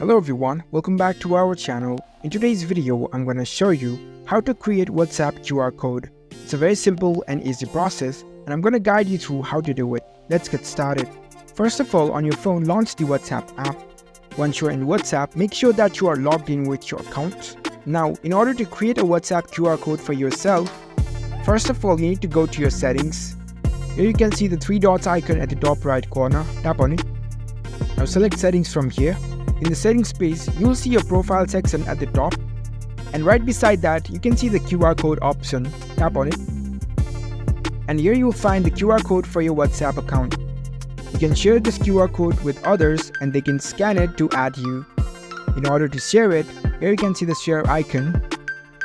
Hello everyone, welcome back to our channel. In today's video, I'm going to show you how to create WhatsApp QR code. It's a very simple and easy process and I'm going to guide you through how to do it. Let's get started. First of all, on your phone, launch the WhatsApp app. Once you're in WhatsApp, make sure that you are logged in with your account. Now, in order to create a WhatsApp QR code for yourself, first of all, you need to go to your settings. Here you can see the three dots icon at the top right corner. Tap on it. Now select settings from here. In the settings space, you will see your profile section at the top, and right beside that you can see the QR code option. Tap on it, and here you will find the QR code for your WhatsApp account. You can share this QR code with others and they can scan it to add you. In order to share it, here you can see the share icon.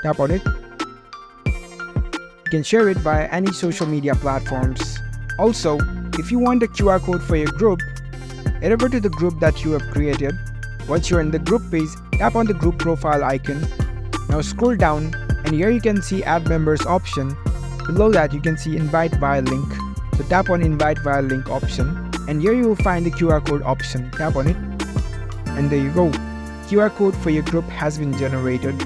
Tap on it. You can share it via any social media platforms. Also, if you want the QR code for your group, head over to the group that you have created. Once you're in the group page, tap on the group profile icon. Now scroll down and here you can see add members option. Below that you can see invite via link. So tap on invite via link option and here you will find the QR code option. Tap on it and there you go. QR code for your group has been generated.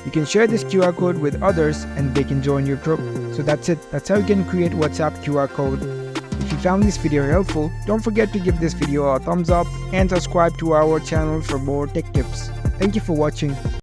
You can share this QR code with others and they can join your group. So that's it. That's how you can create WhatsApp QR code. If you found this video helpful, don't forget to give this video a thumbs up and subscribe to our channel for more tech tips. Thank you for watching.